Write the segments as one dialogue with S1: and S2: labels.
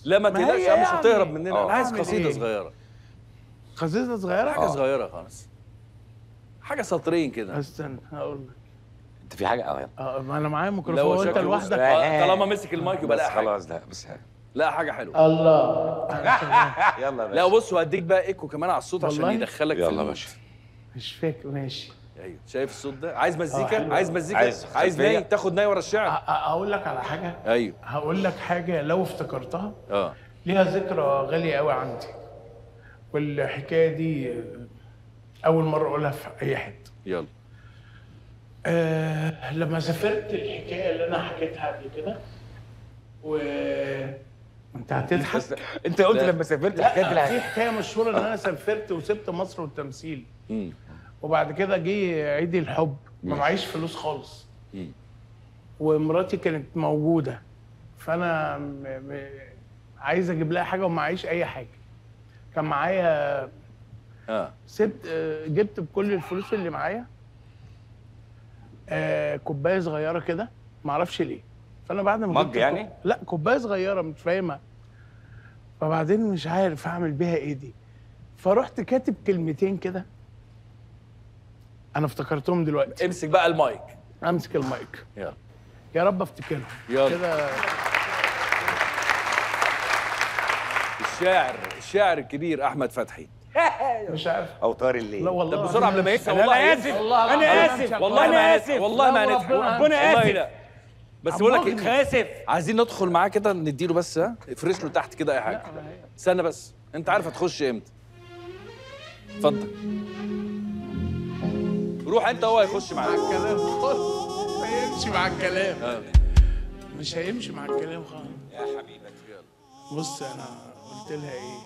S1: لا ما تقلقش، مش
S2: يعني
S1: هتهرب مننا. انا عايز
S2: أعمل
S1: قصيده
S2: إيه؟
S1: صغيره.
S2: قصيده صغيره؟
S1: حاجه صغيره خالص، حاجه سطرين كده.
S2: استنى هقول لك.
S3: انت في حاجه
S2: ما انا معايا
S1: لا
S2: ميكروفون وانت
S1: شكله
S2: لوحدك.
S1: طالما مسك المايك يبقى
S3: بس
S1: لا حاجه.
S3: خلاص، لا بس
S1: لا حاجه حلوه.
S2: الله.
S3: يلا يا باشا.
S1: لا بص، وهديك بقى ايكو كمان على الصوت عشان
S2: والله؟
S1: يدخلك في
S3: يلا يا
S1: المود.
S3: باشا.
S2: مش فاكر. ماشي.
S1: ايوه شايف الصوت ده؟ عايز مزيكا؟
S2: حلو.
S1: عايز مزيكا؟
S3: عايز
S1: عايز
S3: خلفية.
S1: ناي؟ تاخد ناي ورا الشعر؟
S2: اقول لك على حاجه.
S1: ايوه.
S2: هقول لك حاجه لو افتكرتها
S1: اه
S2: ليها ذكرى غاليه قوي عندي، والحكايه دي اول مره اقولها في اي حته.
S1: يلا.
S2: لما سافرت، الحكايه اللي انا حكيتها قبل كده انت هتضحك.
S3: انت قلت
S1: لا.
S3: لما سافرت
S2: لا،
S3: حكايه
S2: في حكايه مشهوره ان انا سافرت وسبت مصر والتمثيل،
S1: امم
S2: وبعد كده جه عيد الحب ما معيش فلوس خالص، ومراتي كانت موجوده، فانا عايز اجيب لها حاجه ومعيش اي حاجه. كان معايا سبت جبت بكل الفلوس اللي معايا كوبايه صغيره كده، ما اعرفش ليه. فانا بعد ما
S3: مج يعني؟
S2: لا، كوبايه صغيره مش فاهمها. فبعدين مش عارف اعمل بيها ايه دي، فرحت كاتب كلمتين كده، انا افتكرتهم دلوقتي.
S1: امسك بقى المايك.
S2: امسك المايك.
S1: يلا.
S2: يا رب افتكرهم.
S1: يلا.
S2: كده.
S1: الشاعر الكبير احمد فتحي.
S2: مش عارف.
S3: اوتار الليل.
S2: لا والله.
S1: طب بسرعه قبل ما يكسب.
S3: انا اسف، انا اسف،
S1: والله
S3: انا
S1: اسف،
S3: اسف،
S1: والله ما هنضحك،
S3: ربنا
S1: والله
S3: اسف.
S1: لا. بس بقول لك
S2: عمرني.
S3: اسف.
S1: عايزين ندخل معاه كده، نديله بس افرش له تحت كده اي حاجه. استنى بس، انت عارف هتخش امتى. اتفضل روح انت، هو هيخش معاك.
S2: الكلام خالص ما يمشي مع الكلام. مش هيمشي مع الكلام خالص
S3: يا حبيبتي.
S2: بص انا قلت لها ايه،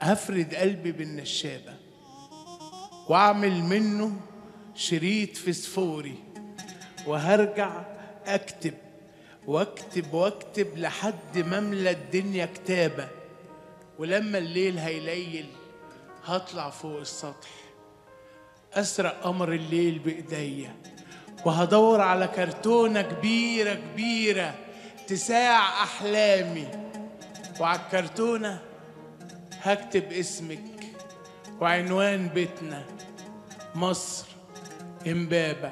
S2: هفرد قلبي بالنشابه واعمل منه شريط فسفوري، وهرجع اكتب واكتب واكتب لحد ما املى الدنيا كتابه، ولما الليل هيليل هطلع فوق السطح اسرق قمر الليل بايديا، وهدور على كرتونه كبيره كبيره تساع احلامي، وعلى الكرتونه هكتب اسمك وعنوان بيتنا مصر امبابه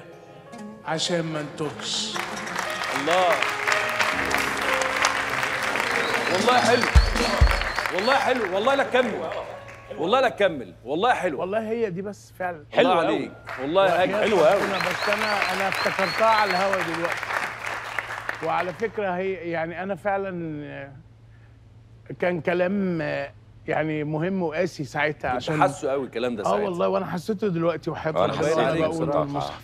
S2: عشان ما نتوهش.
S1: الله، والله حلو، والله حلو، والله لا تكمل، والله لا تكمل، والله حلو،
S2: والله هي دي بس فعلا
S1: حلو عليك، والله حلو قوي.
S2: بس انا افتكرتها على الهوا دلوقتي. وعلى فكره هي يعني انا فعلا كان كلام يعني مهم وقاسي ساعتها، عشان
S1: حاسه قوي الكلام ده ساعتها.
S2: والله وانا حسيته دلوقتي وحياة
S3: أنا حسيت
S2: ربنا
S3: عليك
S2: بقول
S3: بصراحة.
S2: المصحف.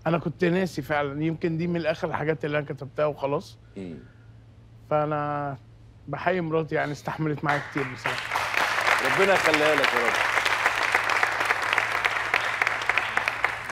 S2: انا كنت ناسي فعلا، يمكن دي من اخر الحاجات اللي انا كتبتها وخلاص. فانا بحيي مراتي، يعني استحملت معايا كتير بصراحه.
S1: ربنا يخليها لك يا رب.